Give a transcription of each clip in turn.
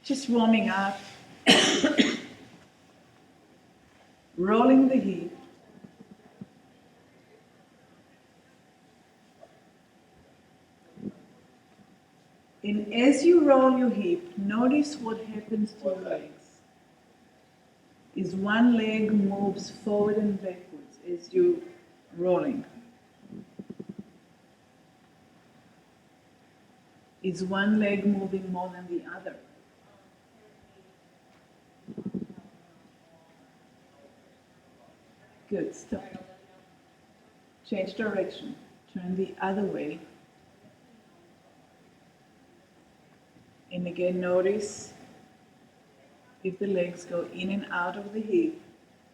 Just warming up, rolling the hip. And as you roll your hip, notice what happens to your legs. Is one leg moves forward and backwards as you're rolling. Is one leg moving more than the other? Good, stop. Change direction. Turn the other way. And again, notice if the legs go in and out of the hip,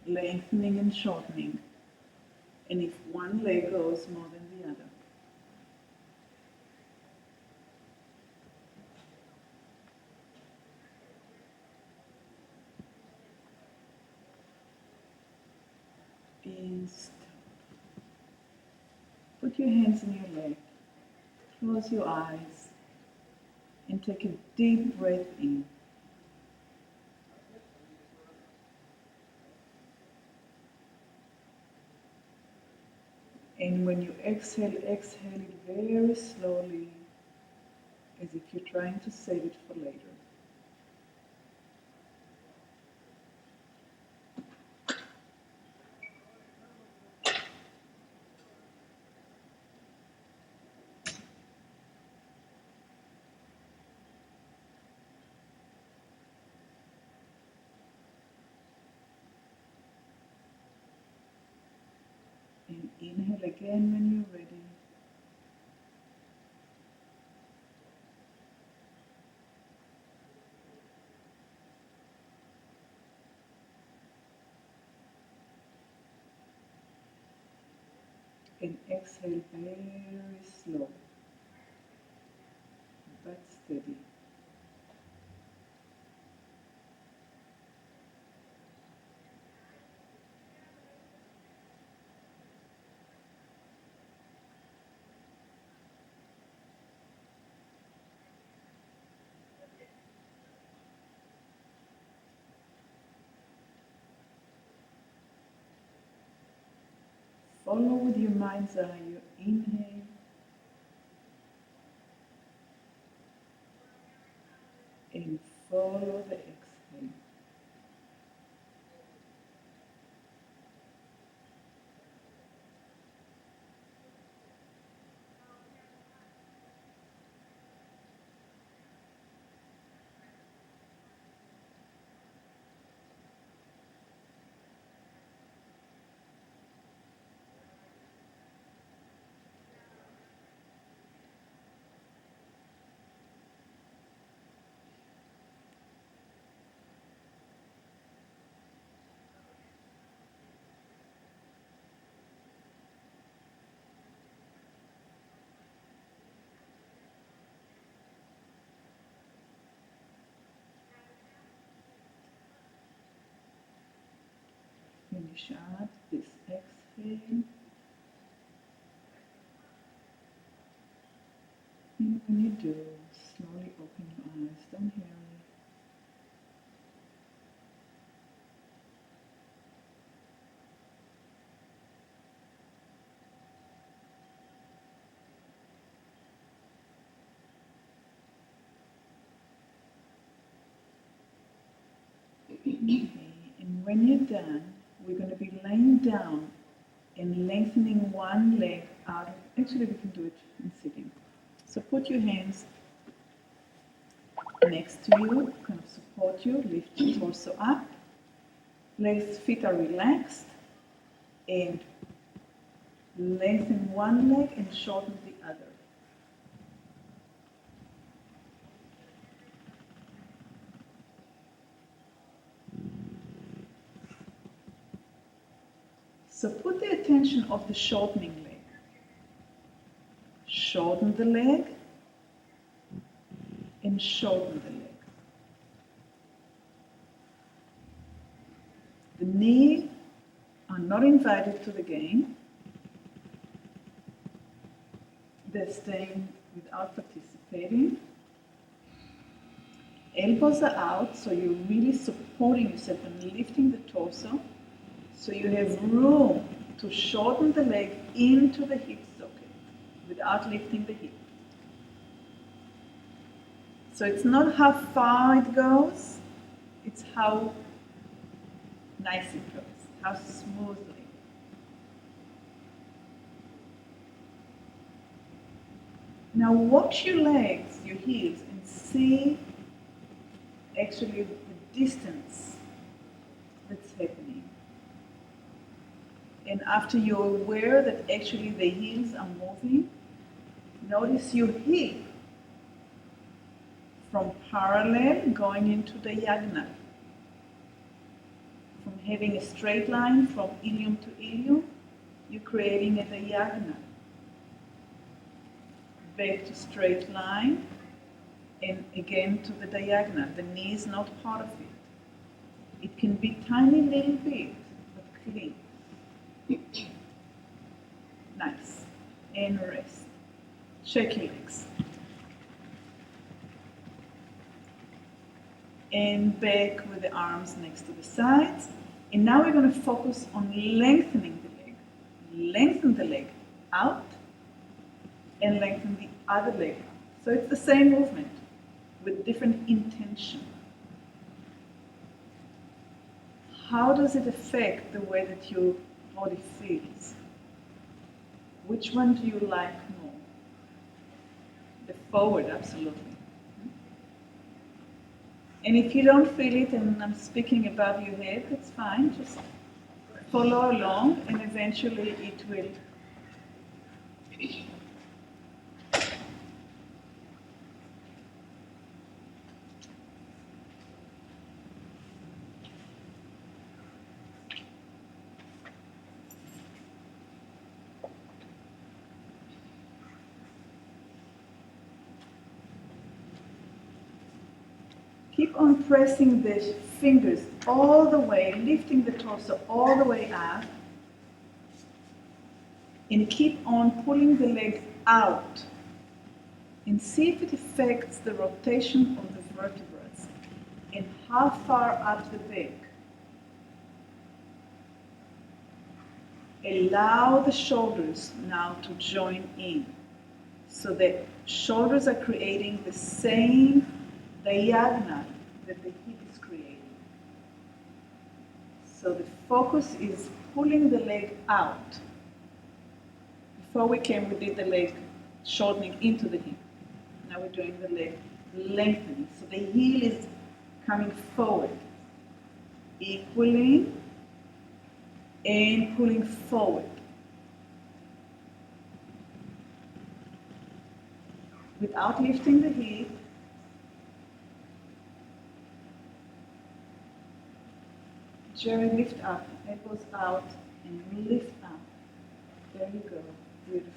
lengthening and shortening. And if one leg goes more than the other. And stop. Put your hands in your leg. Close your eyes. And take a deep breath in. And when you exhale, exhale it very slowly, as if you're trying to save it for later. And inhale again when you're ready. And exhale very slow, but steady. Follow with your mind's eye your inhale and follow the exhale. Finish out this exhale. And when you do, slowly open your eyes, don't hurry. Okay, and when you're done, we're going to be laying down and lengthening one leg out of, actually we can do it in sitting. So put your hands next to you, kind of support you, lift your torso up, legs, feet are relaxed, and lengthen one leg and shorten the other. So put the attention of the shortening leg. Shorten the leg and shorten the leg. The knee are not invited to the game. They're staying without participating. Elbows are out, so you're really supporting yourself and lifting the torso. So you have room to shorten the leg into the hip socket without lifting the hip. So it's not how far it goes, it's how nice it goes, how smoothly. Now watch your legs, your heels, and see actually the distance that's happening. And after you're aware that actually the heels are moving, notice your hip from parallel going into diagonal. From having a straight line from ilium to ilium, you're creating a diagonal. Back to straight line, and again to the diagonal. The knee is not part of it. It can be tiny little bit, but clean. Nice. And rest. Shake your legs. And back with the arms next to the sides. And now we're going to focus on lengthening the leg. Lengthen the leg out and lengthen the other leg out. So it's the same movement with different intention. How does it affect the way that your body feels? Which one do you like more? The forward, absolutely. And if you don't feel it and I'm speaking above your head, that's fine. Just follow along and eventually it will. Keep on pressing the fingers all the way, lifting the torso all the way up. And keep on pulling the leg out. And see if it affects the rotation of the vertebrae. And how far up the back. Allow the shoulders now to join in. So the shoulders are creating the same diagonal that the hip is creating. So the focus is pulling the leg out. Before we came, we did the leg shortening into the hip. Now we're doing the leg lengthening. So the heel is coming forward, equally, and pulling forward. Without lifting the hip. Jerry, lift up, elbows out, and lift up. There you go, beautiful.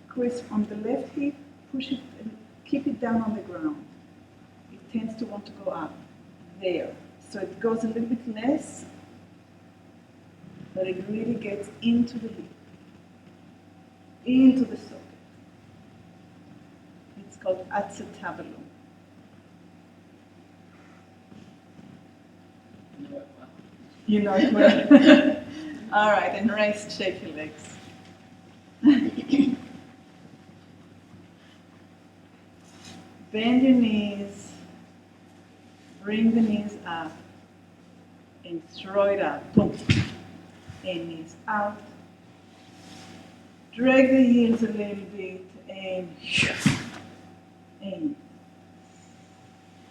Chris, on the left hip, push it and keep it down on the ground. It tends to want to go up, there. So it goes a little bit less, but it really gets into the hip, into the socket. It's called acetabulum. You know it well. All right, and rest, shake your legs. Bend your knees, bring the knees up, and throw it out. Boom. And knees out. Drag the heels a little bit, and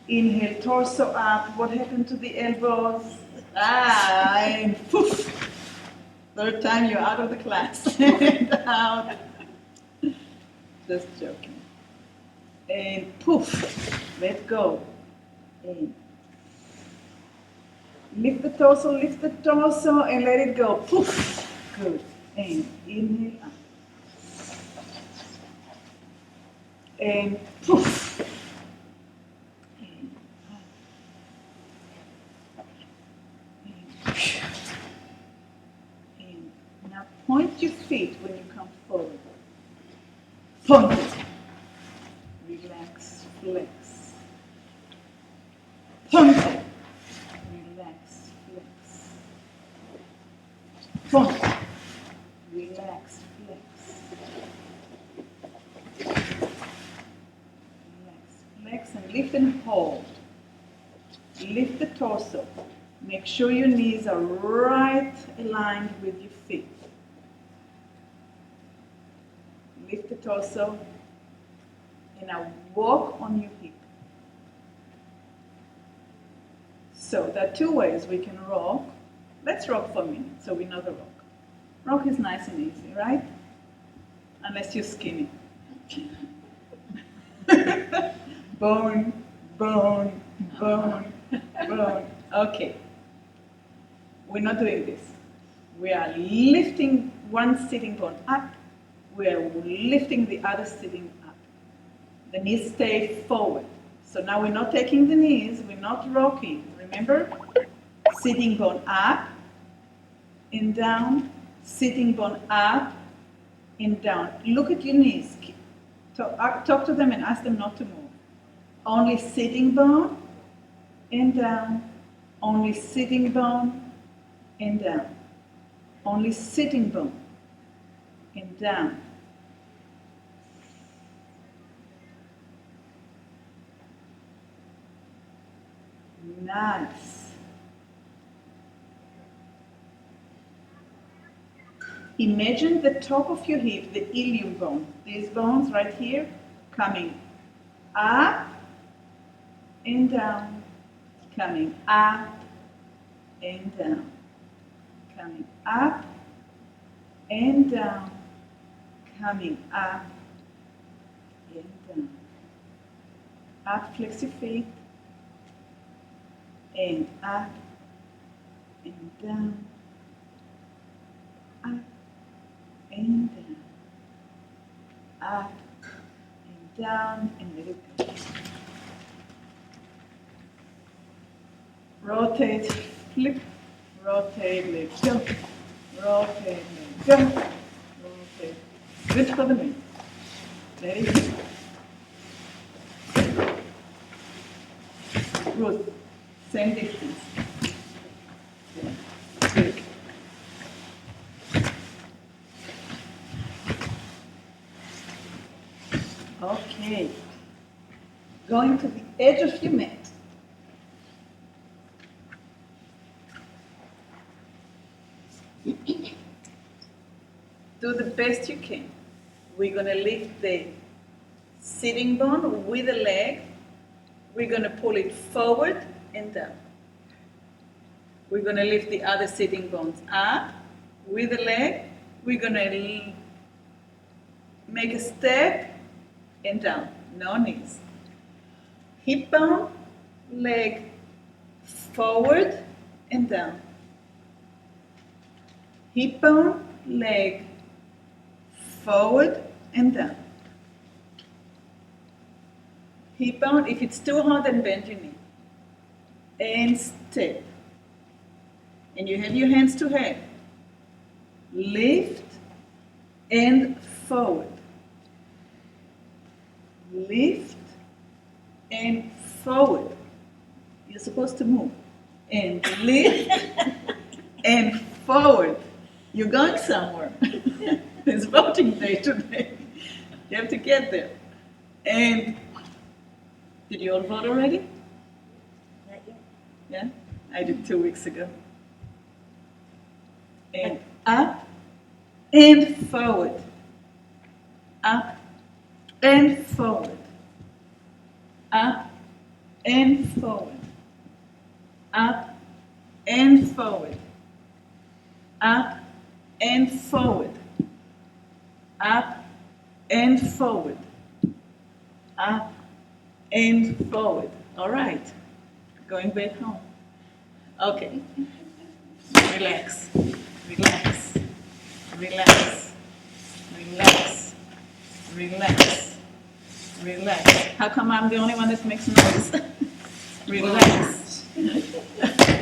inhale, torso up. What happened to the elbows? And poof. Third time you're out of the class. And out. Just joking. And poof. Let go. And lift the torso, and let it go. Poof. Good. And inhale up. And poof. Point your feet when you come forward. Point it. Boom. Relax, flex. Relax, flex and lift and hold. Lift the torso. Make sure your knees are right aligned with your feet. Lift the torso and now walk on your hip. So there are two ways we can rock. Let's rock for a minute so we know the rock. Rock is nice and easy, right? Unless you're skinny. Bone, bone, bone, bone. Okay. We're not doing this. We are lifting one sitting bone up. We are lifting the other sitting up. The knees stay forward. So now we're not taking the knees, we're not rocking. Remember? Sitting bone up and down, sitting bone up and down. Look at your knees. Talk to them and ask them not to move. Only sitting bone and down. Only sitting bone and down. Only sitting bone and down. Nice. Imagine the top of your hip, the ilium bone, these bones right here, coming up and down, coming up and down, coming up and down, coming up and down. Up, flex your feet, and up and down, up and down, up and down, and let it go. Rotate, flip, rotate, let go, rotate, let go, rotate. Good for the knee. Let it go. Good. Same distance. Good. Okay. Going to the edge of your mat. Do the best you can. We're going to lift the sitting bone with the leg. We're going to pull it forward and down. We're going to lift the other sitting bones up with the leg. We're going to make a step and down. No knees. Hip bone, leg forward and down. Hip bone, leg forward and down. Hip bone, if it's too hard, then bend your knee. And step. And you have your hands to head. Lift and forward. Lift and forward. You're supposed to move. And lift and forward. You're going somewhere. It's voting day today. You have to get there. And did you all vote already? Not yet. Yeah? I did 2 weeks ago. And up and forward. Up and forward. Up and forward. Up and forward. Up and forward. Up and forward. Up and forward. All right. Going back home. Okay. Relax. Relax. Relax. Relax. Relax. Relax. How come I'm the only one that makes noise? Relax.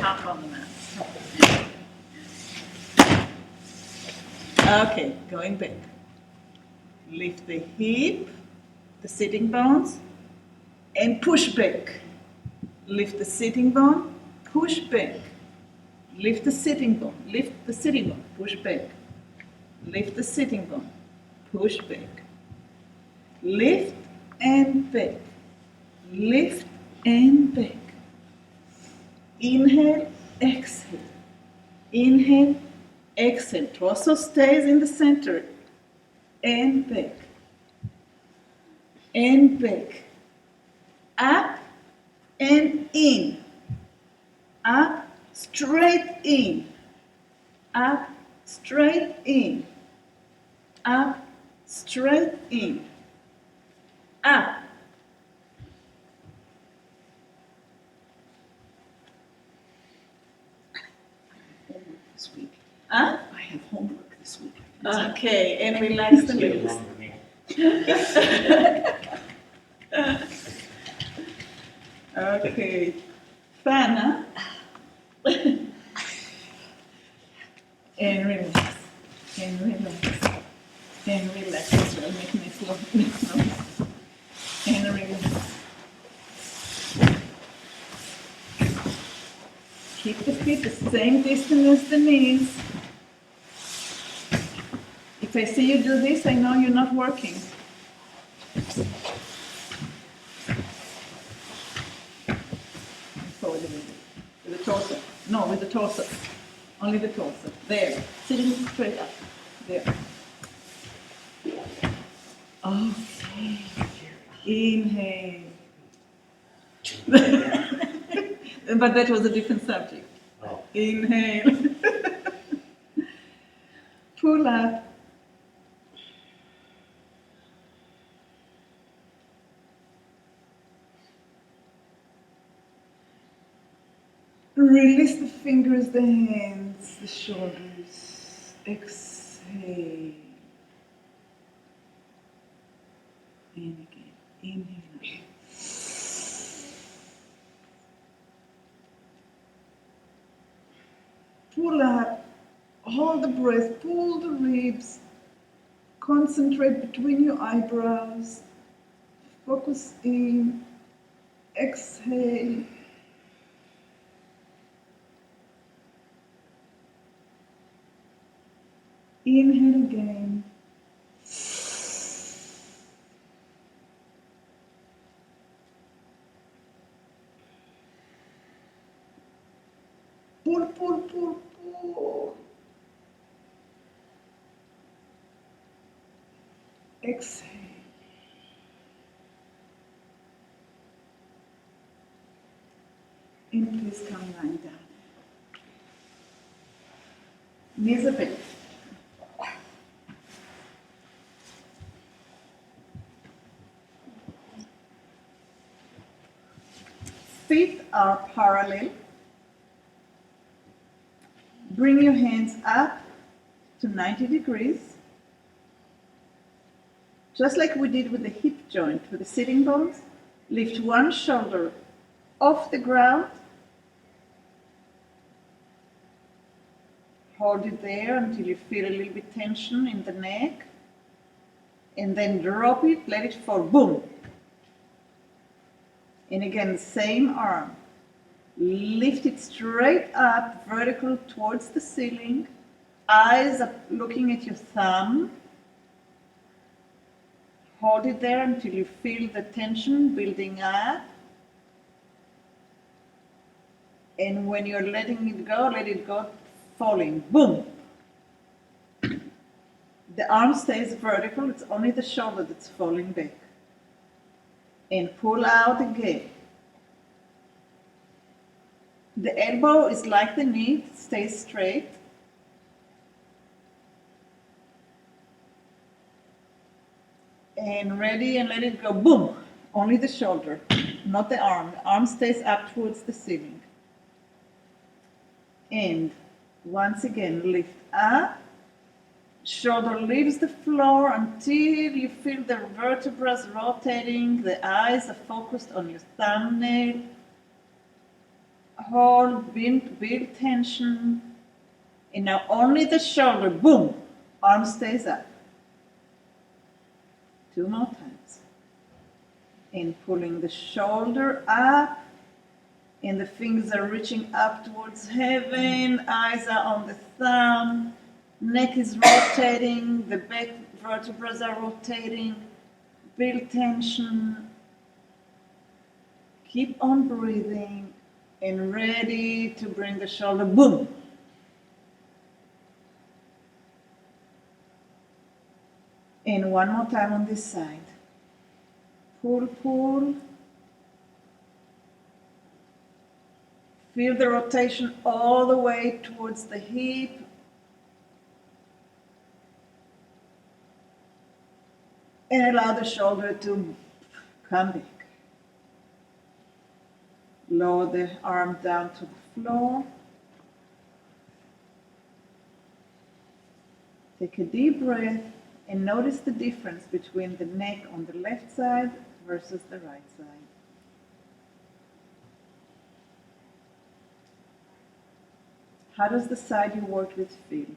Hop on the mat. Okay, going back. Lift the hip, the sitting bones, and push back. Lift the sitting bone, push back. Lift the sitting bone, lift the sitting bone, push back. Lift the sitting bone, push back. Lift and back. Lift and back. Inhale, exhale. Inhale, exhale. Torso stays in the center. And back. And back. Up and in. Up, straight in. Up, straight in. Up, straight in. Up. Homework this week. Huh? I have homework this week. Okay, and relax the knees. Okay, Fana. And relax. And relax. And relax as well. Make nice noise. And relax. Keep the feet the same distance as the knees. If I see you do this, I know you're not working. Forward a little bit. With the torso. No, with the torso. Only the torso. There. Sitting straight up. There. Okay. Inhale. But that was a different subject. Oh. Inhale. Pull up. Release the fingers, the hands, the shoulders. Exhale. And again. Inhale. Pull up. Hold the breath. Pull the ribs. Concentrate between your eyebrows. Focus in. Exhale. Inhale again. Pull, pull, pull, pull. Exhale. And please come lying down. Knees a bit. Feet are parallel. Bring your hands up to 90 degrees. Just like we did with the hip joint, with the sitting bones. Lift one shoulder off the ground. Hold it there until you feel a little bit tension in the neck. And then drop it, let it fall, boom. And again, same arm. Lift it straight up, vertical towards the ceiling. Eyes up looking at your thumb. Hold it there until you feel the tension building up. And when you're letting it go, let it go falling. Boom! The arm stays vertical, it's only the shoulder that's falling back. And pull out again. The elbow is like the knee, it stays straight. And ready, and let it go, boom! Only the shoulder, not the arm. The arm stays up towards the ceiling. And once again, lift up. Shoulder leaves the floor until you feel the vertebrae rotating, the eyes are focused on your thumbnail. Hold, build tension. And now only the shoulder, boom, arm stays up. 2 more times. And pulling the shoulder up, And the fingers are reaching up towards heaven, eyes are on the thumb, neck is rotating, the back vertebrae are rotating, build tension, keep on breathing, and ready to bring the shoulder, boom. And one more time on this side. Pull, pull. Feel the rotation all the way towards the hip. And allow the shoulder to come back. Lower the arm down to the floor. Take a deep breath and notice the difference between the neck on the left side versus the right side. How does the side you worked with feel?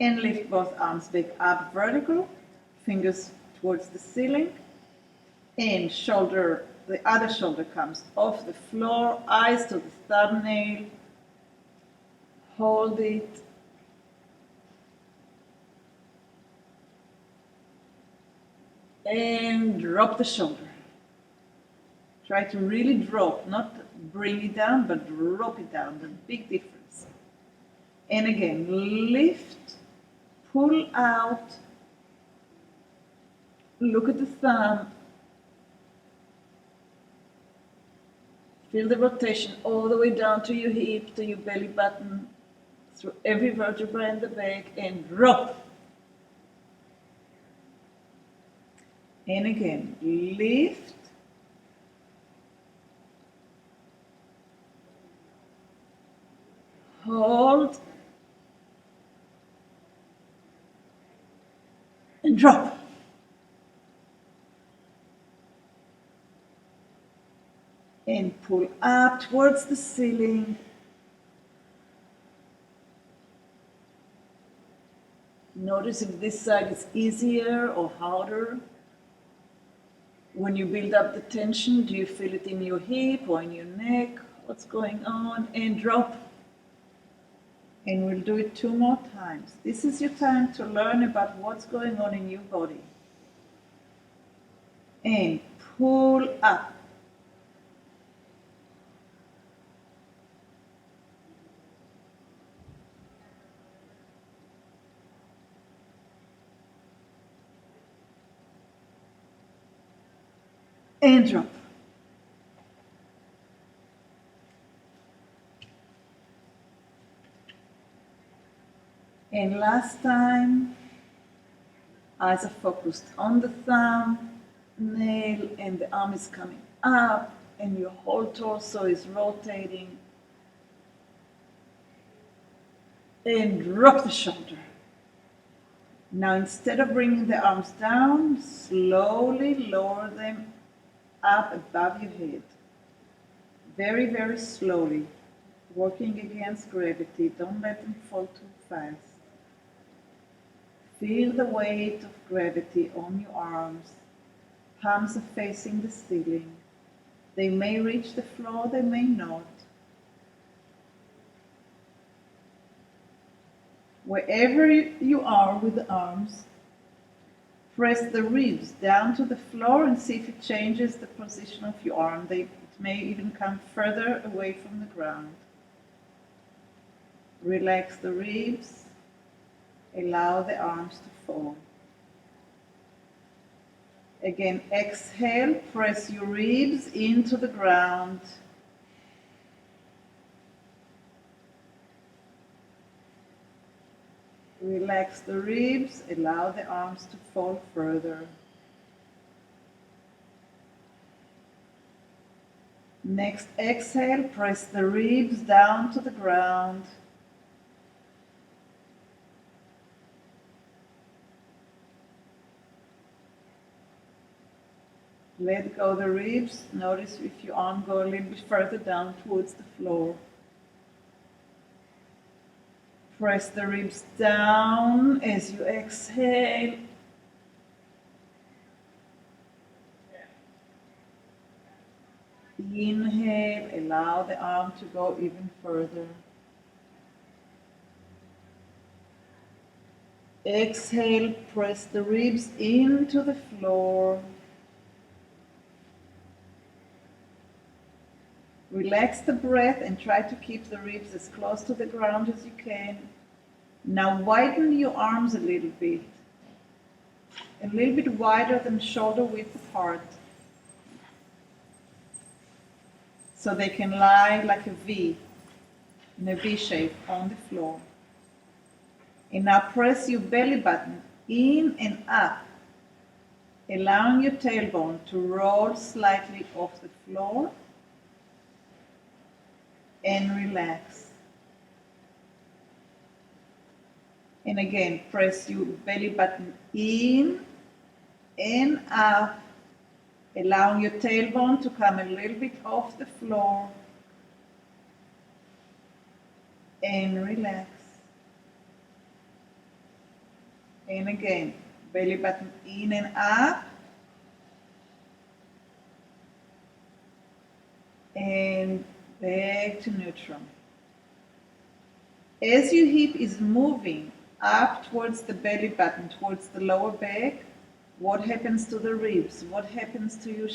And lift both arms back up vertical, fingers towards the ceiling, and shoulder, the other shoulder comes off the floor, eyes to the thumbnail, hold it, and drop the shoulder. Try to really drop, not bring it down, but drop it down, the big difference. And again, lift, pull out, look at the thumb, feel the rotation all the way down to your hip, to your belly button, through every vertebra in the back, and drop. And again, lift, hold, and drop. And pull up towards the ceiling. Notice if this side is easier or harder. When you build up the tension, do you feel it in your hip or in your neck? What's going on? And drop. And we'll do it 2 more times. This is your time to learn about what's going on in your body. And pull up. And drop. And last time, eyes are focused on the thumb, nail, and the arm is coming up, and your whole torso is rotating. And drop the shoulder. Now, instead of bringing the arms down, slowly lower them up above your head. Very, very slowly, working against gravity. Don't let them fall too fast. Feel the weight of gravity on your arms. Palms are facing the ceiling. They may reach the floor, they may not. Wherever you are with the arms, press the ribs down to the floor and see if it changes the position of your arm. It may even come further away from the ground. Relax the ribs. Allow the arms to fall. Again, exhale, press your ribs into the ground. Relax the ribs, allow the arms to fall further. Next exhale, press the ribs down to the ground. Let go the ribs. Notice if your arm go a little bit further down towards the floor. Press the ribs down as you exhale. Inhale, allow the arm to go even further. Exhale, press the ribs into the floor. Relax the breath and try to keep the ribs as close to the ground as you can. Now widen your arms a little bit wider than shoulder width apart, so they can lie like a V, in a V shape on the floor. And now press your belly button in and up, allowing your tailbone to roll slightly off the floor, and relax. And again, press your belly button in and up, allowing your tailbone to come a little bit off the floor, and relax. And again, belly button in and up, and back to neutral. As your hip is moving up towards the belly button, towards the lower back, what happens to the ribs? What happens to your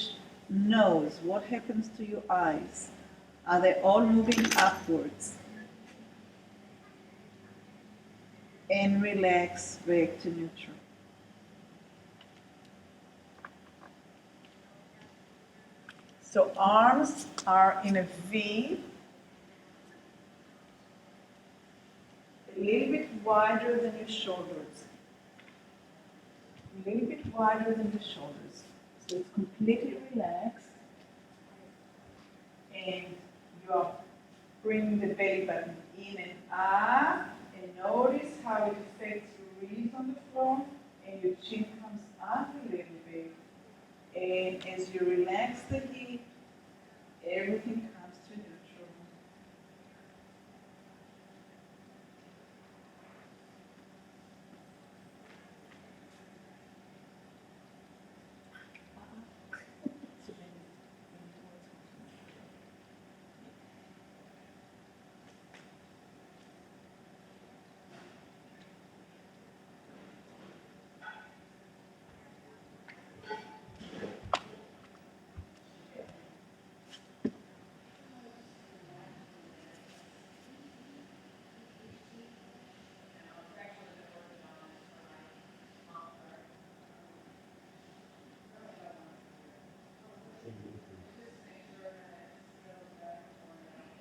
nose? What happens to your eyes? Are they all moving upwards? And relax back to neutral. So arms are in a V, a little bit wider than your shoulders. A little bit wider than the shoulders. So it's completely relaxed. And you're bringing the belly button in and up. And notice how it affects your ribs on the floor. And your chin comes up a little bit. And as you relax the hip, everything comes to neutral.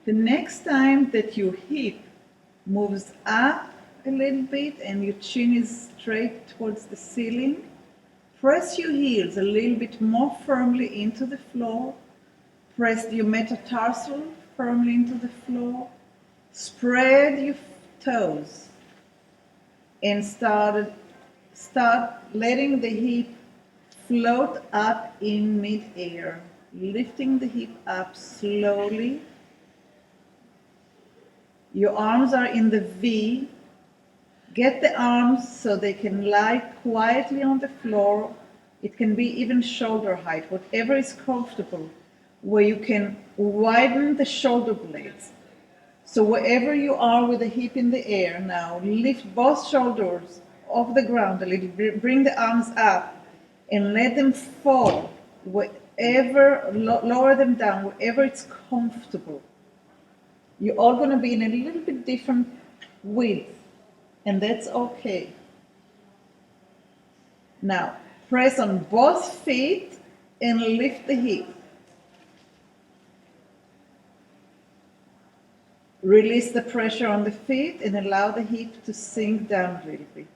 The next time that your hip moves up a little bit and your chin is straight towards the ceiling, press your heels a little bit more firmly into the floor. Press your metatarsal firmly into the floor. Spread your toes and start letting the hip float up in mid-air, lifting the hip up slowly. Your arms are in the V. Get the arms so they can lie quietly on the floor. It can be even shoulder height, whatever is comfortable, where you can widen the shoulder blades. So wherever you are with the hip in the air now, lift both shoulders off the ground a little bit, bring the arms up and let them fall wherever, lower them down, wherever it's comfortable. You're all going to be in a little bit different width, and that's okay. Now, press on both feet and lift the hip. Release the pressure on the feet and allow the hip to sink down a little bit.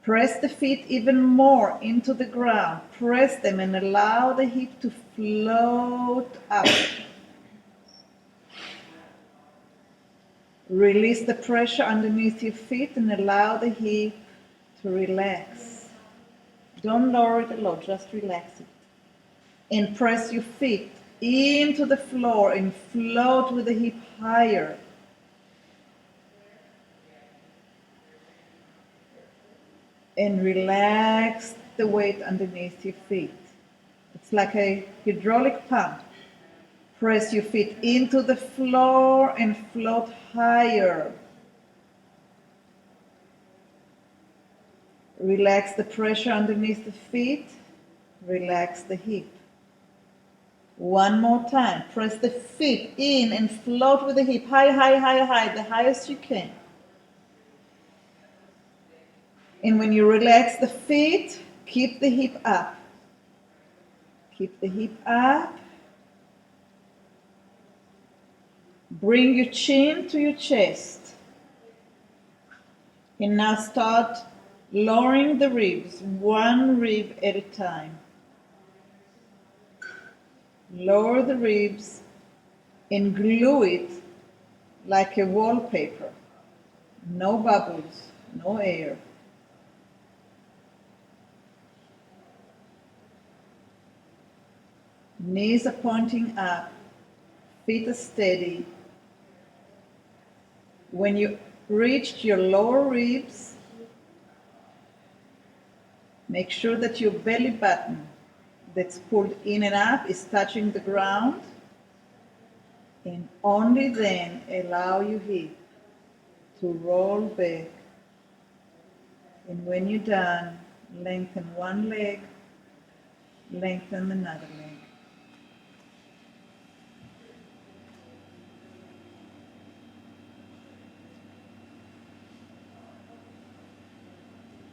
Press the feet even more into the ground. Press them and allow the hip to float up. Release the pressure underneath your feet and allow the hip to relax. Don't lower it a lot, just relax it. And press your feet into the floor and float with the hip higher. And relax the weight underneath your feet. It's like a hydraulic pump. Press your feet into the floor and float higher. Relax the pressure underneath the feet. Relax the hip. One more time. Press the feet in and float with the hip. High, high, high, high. The highest you can. And when you relax the feet, keep the hip up. Keep the hip up. Bring your chin to your chest. And now start lowering the ribs, one rib at a time. Lower the ribs and glue it like a wallpaper. No bubbles, no air. Knees are pointing up, feet are steady. When you reach your lower ribs, make sure that your belly button that's pulled in and up is touching the ground, and only then allow your hip to roll back. And when you're done, lengthen one leg, lengthen another leg.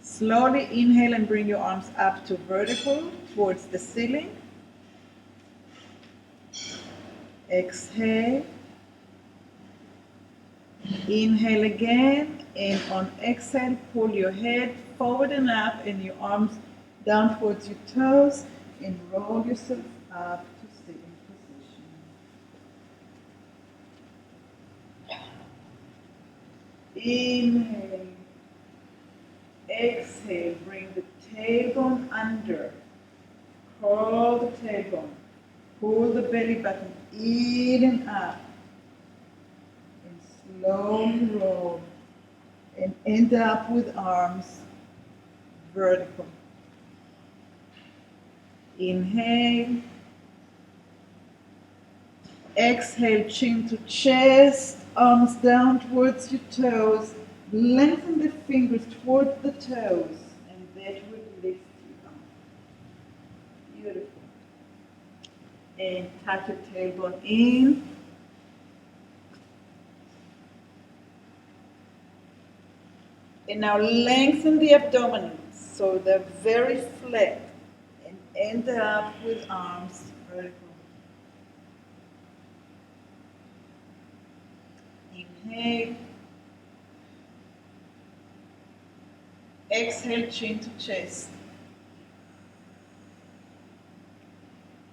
Slowly inhale and bring your arms up to vertical towards the ceiling. Exhale. Inhale again, and on exhale, pull your head forward and up and your arms down towards your toes and roll yourself up to sitting position. Inhale. Exhale, bring the tailbone under. Curl the tailbone. Pull the belly button in and up. And slowly roll. And end up with arms vertical. Inhale. Exhale, chin to chest, arms down towards your toes. Lengthen the fingers towards the toes, and that will lift you up. Beautiful. And tuck your tailbone in. And now lengthen the abdomen so they're very flat, and end up with arms vertical. Inhale. Exhale, chin to chest.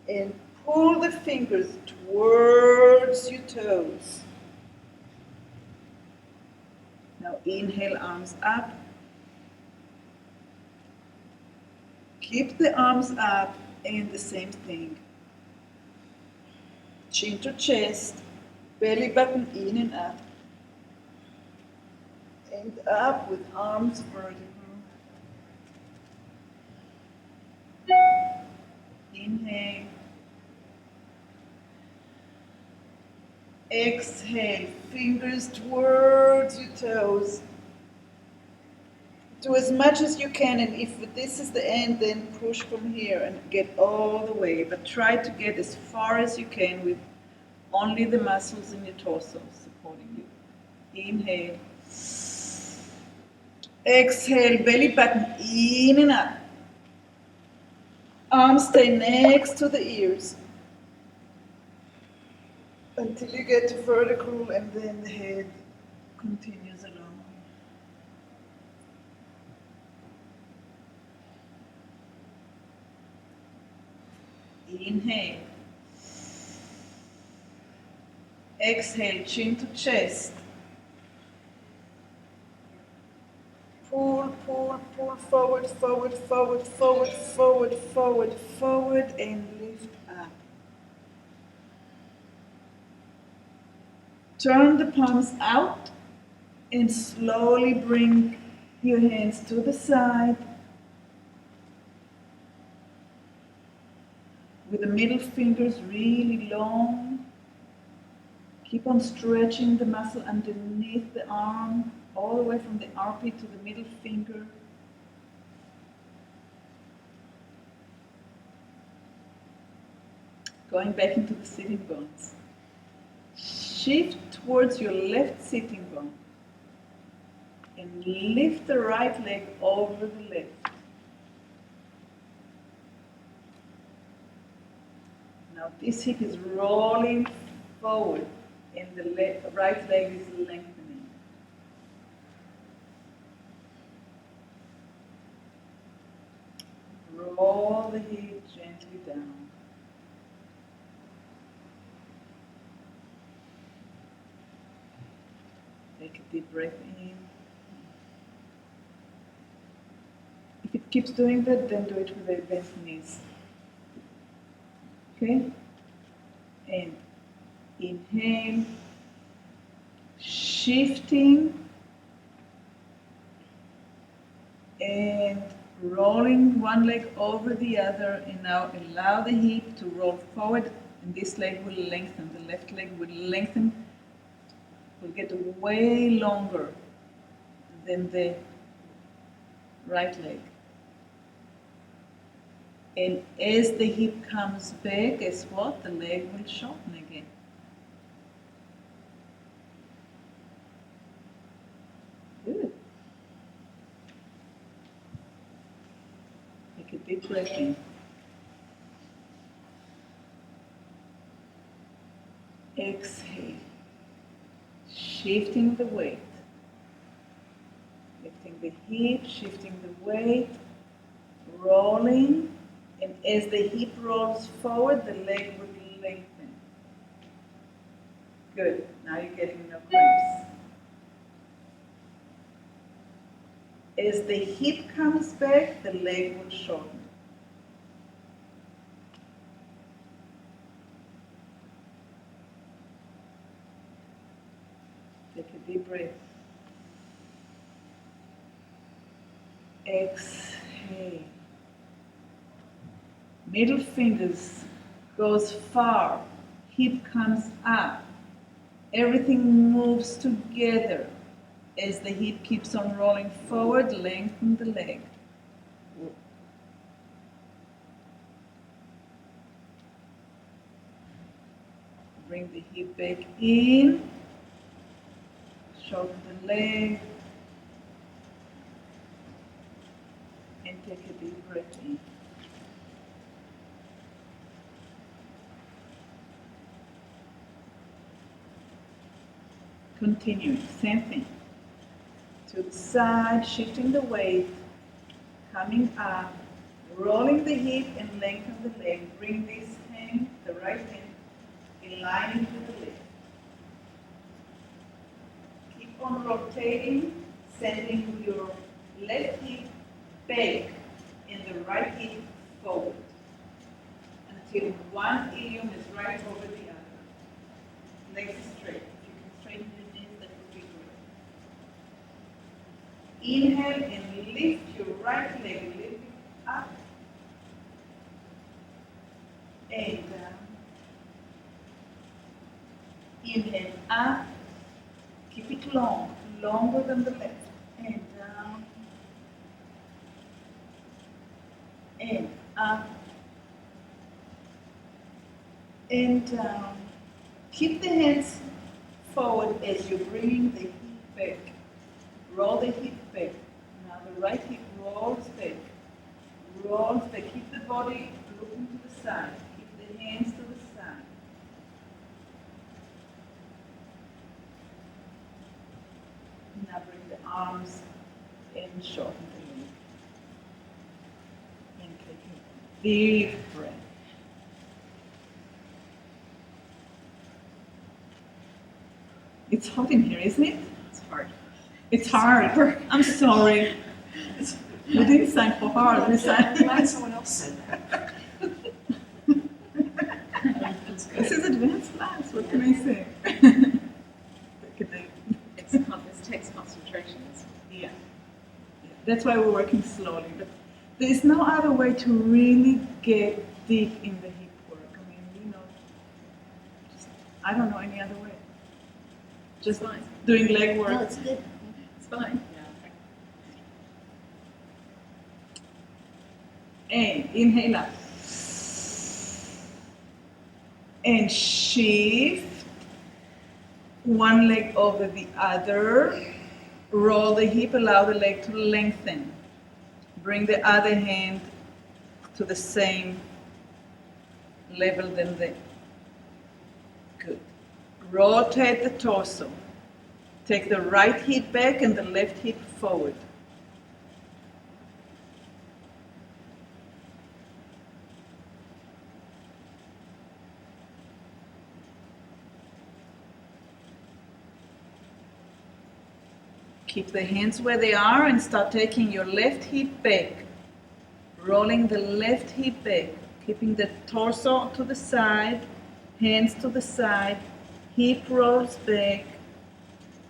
And pull the fingers towards your toes. Now inhale, arms up. Keep the arms up and the same thing. Chin to chest, belly button in and up. End up with arms vertical. Inhale. Exhale, fingers towards your toes. Do as much as you can, and if this is the end, then push from here and get all the way. But try to get as far as you can with only the muscles in your torso supporting you. Inhale. Exhale, belly button in and up. Arms stay next to the ears until you get to vertical, and then the head continues along. Inhale. Exhale, chin to chest. Pull, pull, pull forward, forward, forward, forward, forward, forward, forward, and lift up. Turn the palms out and slowly bring your hands to the side. the middle fingers really long. Keep on stretching the muscle underneath the arm, all the way from the armpit to the middle finger. Going back into the sitting bones. Shift towards your left sitting bone and lift the right leg over the left. Now this hip is rolling forward and the right leg is lengthening. Roll the hip gently down. Take a deep breath in. If it keeps doing that, then do it with the bent knees. Okay? And inhale, shifting and rolling one leg over the other, and now allow the hip to roll forward, and this leg will lengthen, the left leg will lengthen, will get way longer than the right leg. And as the hip comes back, guess what? The leg will shorten again. Good. Take a deep breath in. Exhale. Shifting the weight. Lifting the hip, shifting the weight, rolling. And as the hip rolls forward, the leg will lengthen. Good. Now you're getting no cramps. As the hip comes back, the leg will shorten. Take a deep breath. Exhale. Middle fingers goes far, hip comes up. Everything moves together. As the hip keeps on rolling forward, lengthen the leg. Bring the hip back in, shorten the leg, and take a deep breath in. Continuing, same thing. To the side, shifting the weight, coming up, rolling the hip and lengthen the leg. Bring this hand, the right hand, in line with the left. Keep on rotating, sending your left hip back and the right hip forward until one ilium is right over the other. Legs straight. If you can straighten the knees, that would be great. Inhale and lift your right leg, lift it up and down. Inhale up, keep it long, longer than the left, and down, and up, and down. Keep the hands forward as you bring the hip back. Roll the hip back. Now the right hip rolls back. Rolls back. Keep the body looking to the side. Keep the hands to the side. Now bring the arms and shorten the leg. And take a deep breath. It's hot in here, isn't it? It's hard. It's hard. I'm sorry. We didn't sign for hard. We I'm signed. glad someone else said that. This is advanced class. What can I say? This takes concentration. Yeah. That's why we're working slowly. But there is no other way to really get deep in the hip work. I don't know any other way. Just Fine. doing leg work. No, it's good. It's fine. And inhale up. And shift one leg over the other. Roll the hip, allow the leg to lengthen. Bring the other hand to the same level than the good. Rotate the torso. Take the right hip back and the left hip forward. Keep the hands where they are and start taking your left hip back. Rolling the left hip back. Keeping the torso to the side, hands to the side, hip rolls back,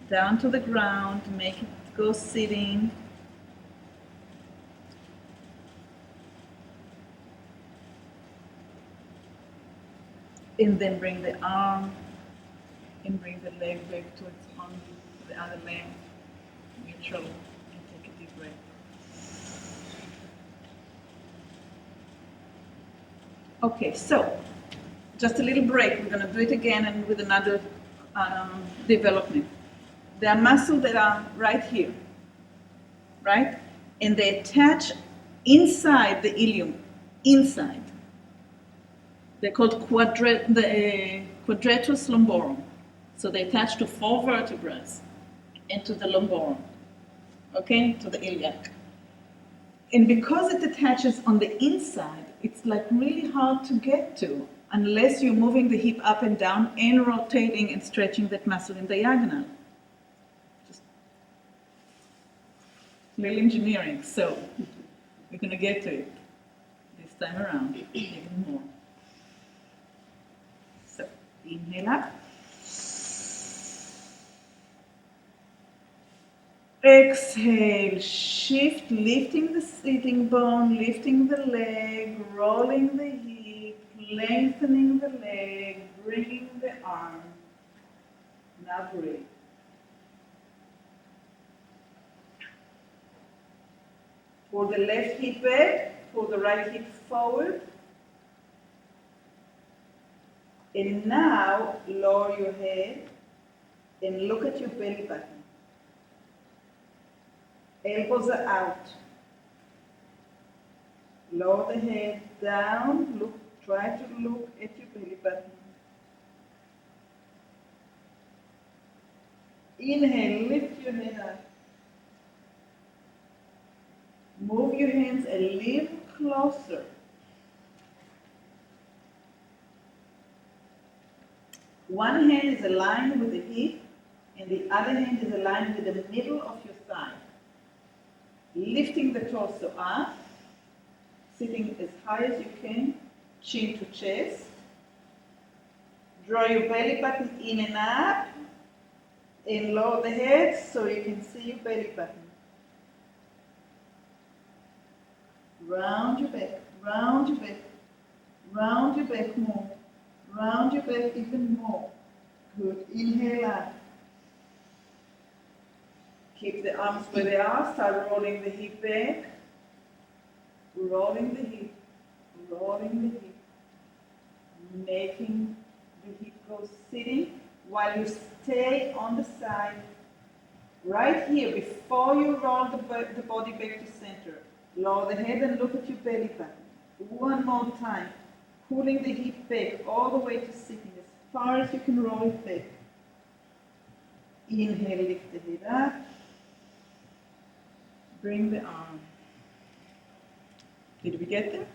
down to the ground, make it go sitting. And then bring the arm and bring the leg back to its on the other leg. Neutral, and take a deep breath. Okay, so just a little break. We're going to do it again and with another development. There are muscles that are right here, right? And they attach inside the ilium, inside. They're called quadretus lumborum. So they attach to 4 vertebrae and to the lumborum, okay, to the iliac. And because it attaches on the inside, it's like really hard to get to unless you're moving the hip up and down and rotating and stretching that muscle in diagonal. Just little engineering. So we're going to get to it this time around, even more. So inhale up. Exhale, shift, lifting the sitting bone, lifting the leg, rolling the hip, lengthening the leg, bringing the arm. Now breathe. Pull the left hip back, pull the right hip forward. And now lower your head and look at your belly button. Elbows are out. Lower the head down. Look, try to look at your belly button. Inhale, lift your head up. Move your hands a little closer. One hand is aligned with the hip, and the other hand is aligned with the middle of your thigh. Lifting the torso up, sitting as high as you can, chin to chest. Draw your belly button in and up, and lower the head so you can see your belly button. Round your back, round your back, round your back more, round your back even more. Good, inhale up. Keep the arms where they are, start rolling the hip back, rolling the hip, rolling the hip, making the hip go sitting while you stay on the side. Right here, before you roll the body back to center, lower the head and look at your belly button. One more time, pulling the hip back all the way to sitting as far as you can roll it back. Inhale, lift the head up. Bring the arm. Did we get there?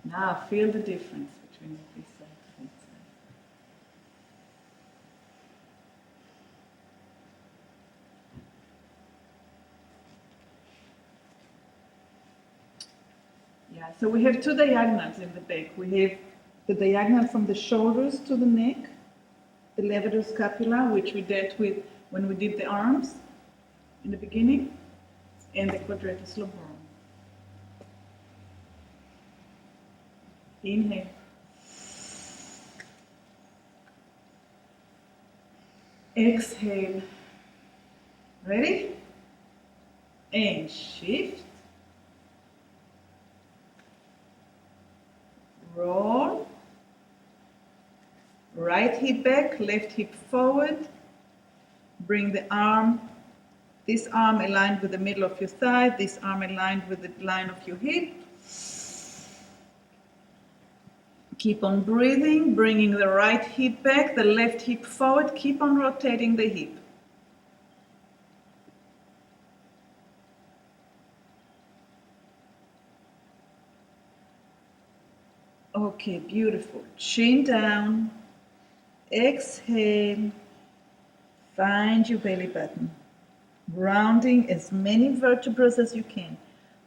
Now feel the difference between this side and this side. Yeah, so we have 2 diagonals in the back. We have the diagonal from the shoulders to the neck, the levator scapula, which we dealt with when we did the arms in the beginning, and the quadretus lumborum. Inhale. Exhale. Ready? And shift. Roll. Right hip back, left hip forward. Bring the arm, this arm aligned with the middle of your thigh, this arm aligned with the line of your hip. Keep on breathing, bringing the right hip back, the left hip forward. Keep on rotating the hip. Okay, beautiful. Chin down. Exhale. Find your belly button. Rounding as many vertebrae as you can.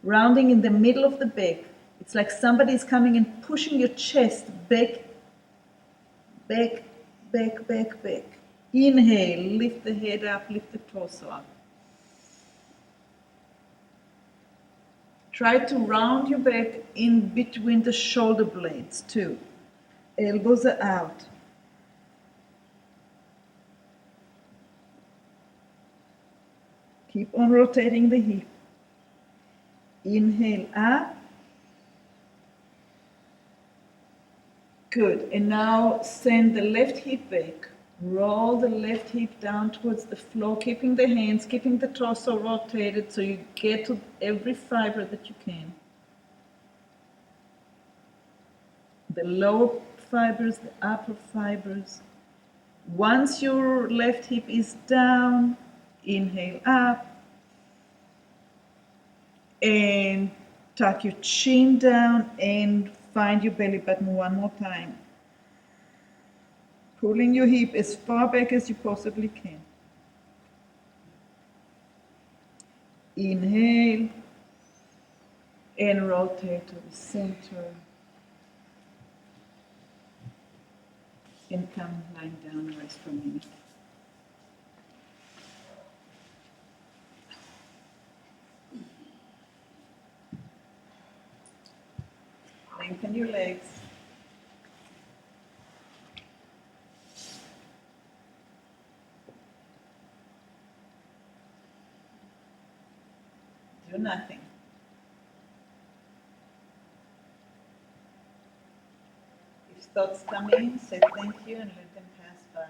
Rounding in the middle of the back. It's like somebody is coming and pushing your chest back, back, back, back, back. Inhale, lift the head up, lift the torso up. Try to round your back in between the shoulder blades too. Elbows are out. Keep on rotating the hip. Inhale up. Good. And now send the left hip back. Roll the left hip down towards the floor, keeping the hands, keeping the torso rotated so you get to every fiber that you can. The lower fibers, the upper fibers. Once your left hip is down, inhale up and tuck your chin down and find your belly button one more time. Pulling your hip as far back as you possibly can. Inhale and rotate to the center. And come lying down, rest for a minute. Lengthen your legs. Do nothing. If thoughts come in, say thank you and let them pass by.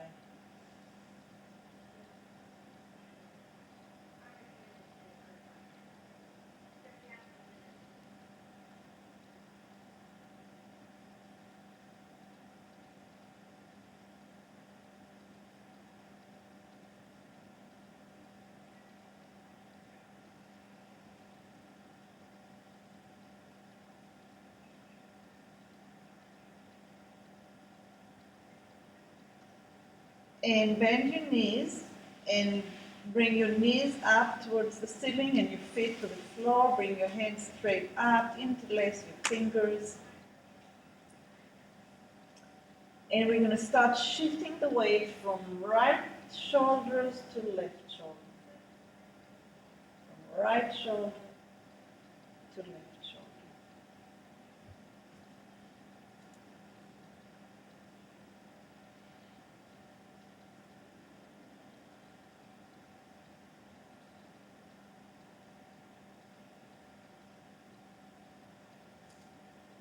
And bend your knees and bring your knees up towards the ceiling and your feet to the floor. Bring your hands straight up, interlace your fingers. And we're going to start shifting the weight from right shoulders to left shoulder. From right shoulder to left shoulder.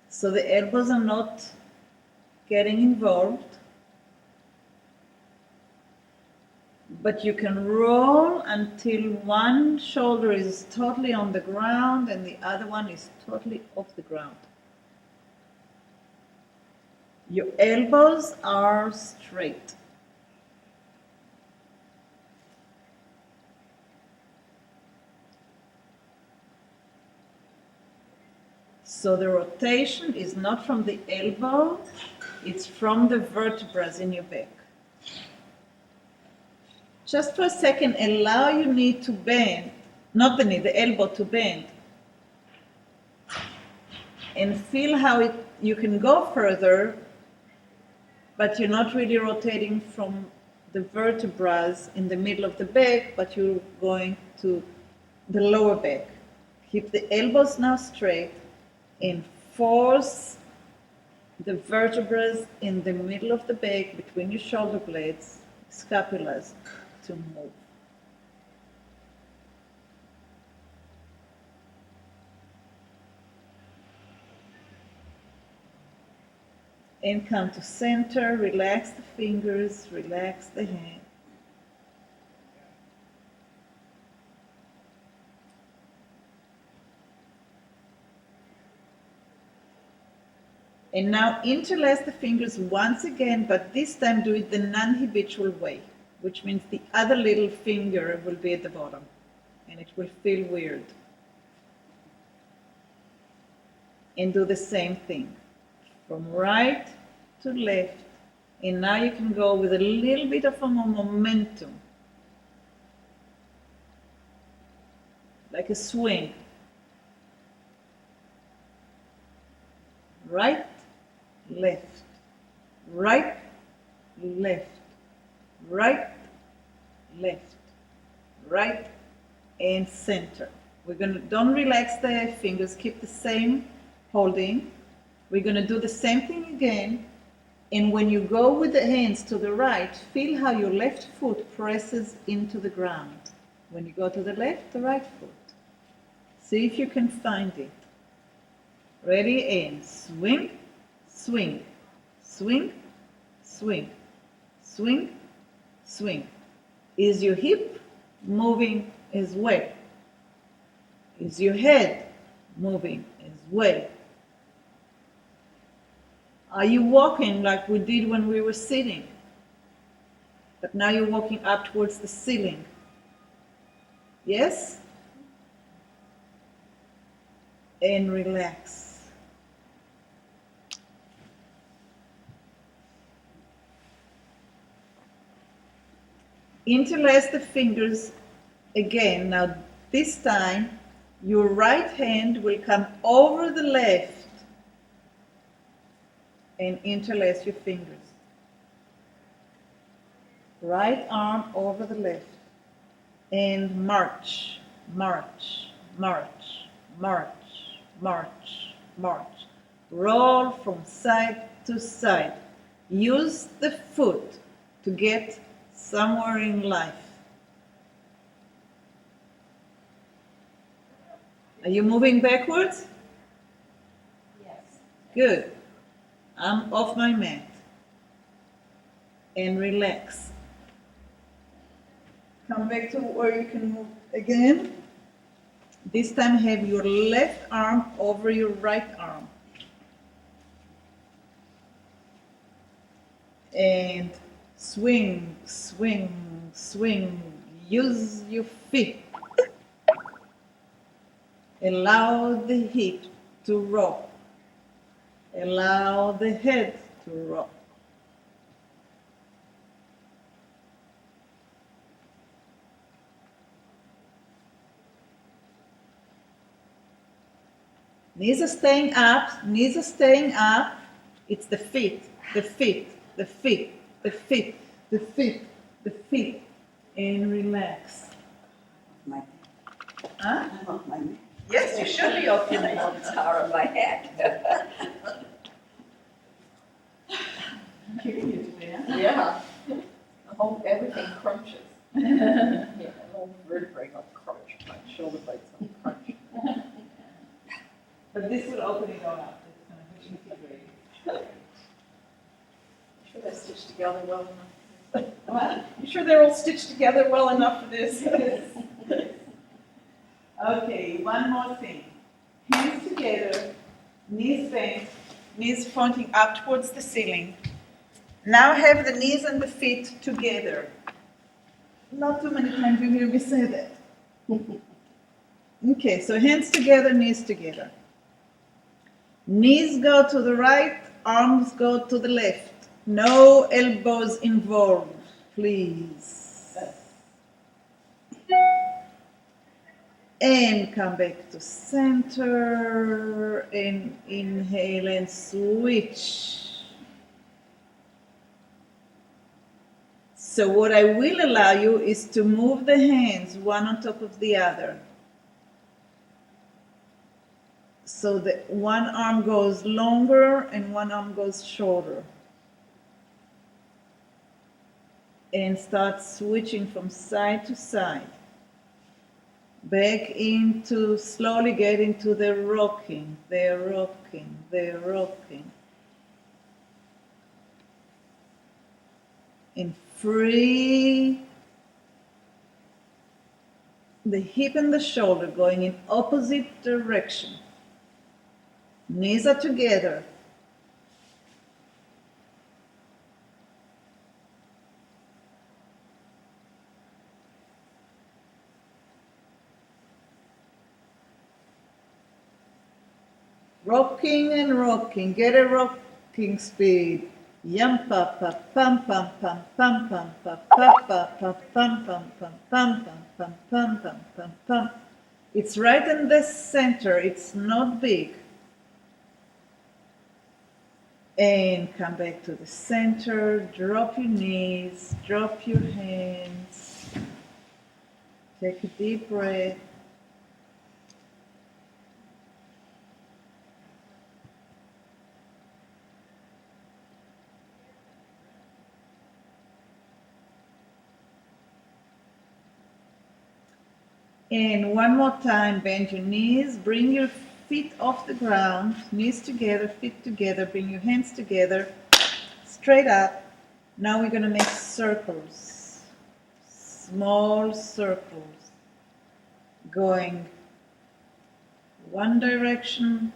So the elbows are not getting involved, but you can roll until one shoulder is totally on the ground and the other one is totally off the ground. Your elbows are straight. So the rotation is not from the elbow, it's from the vertebrae in your back. Just for a second, allow your knee to bend, not the knee, the elbow to bend. And feel how you can go further, but you're not really rotating from the vertebrae in the middle of the back, but you're going to the lower back. Keep the elbows now straight and force the vertebrae in the middle of the back between your shoulder blades scapulas to move. And come to center, relax the fingers, relax the hand. And now interlace the fingers once again, but this time do it the non-habitual way, which means the other little finger will be at the bottom, and it will feel weird. And do the same thing, from right to left, and now you can go with a little bit of a momentum, like a swing. Right, left, right, left, right, left, right, and center. Don't relax the fingers, keep the same holding. We're gonna do the same thing again, and when you go with the hands to the right, feel how your left foot presses into the ground. When you go to the left, the right foot. See if you can find it. Ready, and swing, swing, swing, swing, swing, swing. Is your hip moving as well? Is your head moving as well? Are you walking like we did when we were sitting? But now you're walking up towards the ceiling. Yes? And relax. Interlace the fingers again. Now this time your right hand will come over the left and interlace your fingers. Right arm over the left and march, march, march, march, march, march. Roll from side to side. Use the foot to get somewhere in life. Are you moving backwards? Yes. Good. I'm off my mat. And relax. Come back to where you can move again. This time have your left arm over your right arm. And swing, swing, swing. Use your feet. Allow the hip to rock. Allow the head to rock. Knees are staying up, knees are staying up. It's the feet, the feet, the feet, the feet, the feet, the feet. And relax. My, Huh? I'm off my mat. Yes, you should be off your On mat. the tower of my head. Kicking you today, huh? Yeah. The whole, everything crunches. Yeah, the whole vertebrae go crunch, my shoulder blades go crunch. But this will open it all up. It's going to make you great. You sure they're stitched together well enough? What? You sure they're all stitched together well enough for this? Okay, one more thing. Hands together, knees bent, knees pointing up towards the ceiling. Now have the knees and the feet together. Not too many times you hear me say that. Okay, so hands together, knees together. Knees go to the right, arms go to the left. No elbows involved, please. And come back to center and inhale and switch. So what I will allow you is to move the hands one on top of the other. So that one arm goes longer and one arm goes shorter. and start switching from side to side. Back into, slowly get into the rocking, the rocking, the rocking. And free the hip and the shoulder going in opposite direction. Knees are together. Rocking and rocking, get a rocking speed. Yum pa pa pum pum pum pum pum pa pa pa pa pum pum pum pum pum pum pum pum pum pum. It's right in the center, it's not big. And come back to the center, drop your knees, drop your hands. Take a deep breath. And one more time, bend your knees, bring your feet off the ground, knees together, feet together, bring your hands together, straight up. Now we're going to make circles, small circles, going one direction,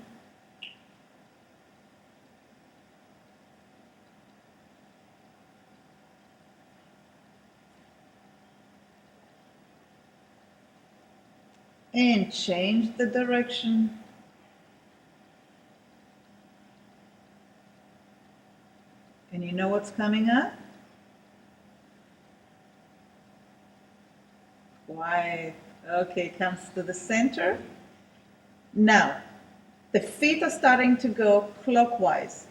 and change the direction. And you know what's coming up? Quiet. Okay, comes to the center. Now, the feet are starting to go clockwise.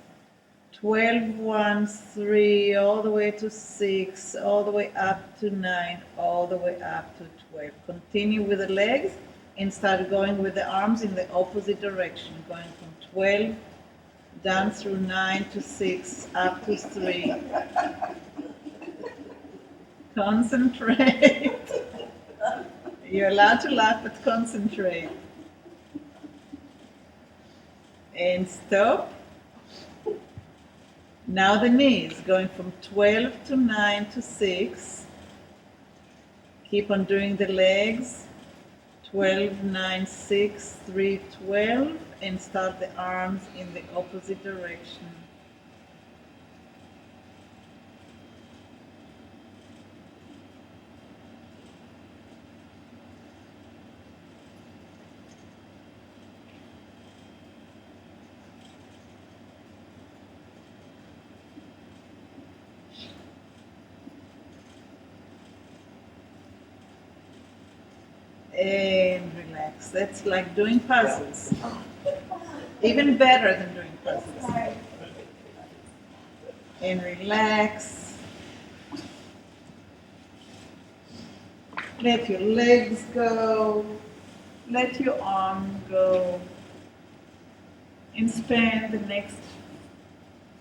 12, 1, 3, all the way to 6, all the way up to 9, all the way up to 12. Continue with the legs and start going with the arms in the opposite direction, going from 12 down through 9 to 6, up to 3. Concentrate. You're allowed to laugh, but concentrate. And stop. Now the knees, going from 12 to 9 to 6. Keep on doing the legs. 12, 9, 6, 3, 12. And start the arms in the opposite direction. And relax. That's like doing puzzles. Even better than doing puzzles. And relax. Let your legs go. Let your arm go. And spend the next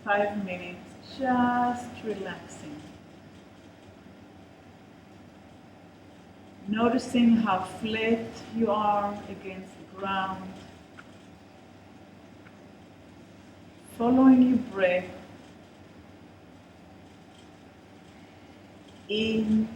5 minutes just relaxing. Noticing how flat you are against the ground. Following your breath in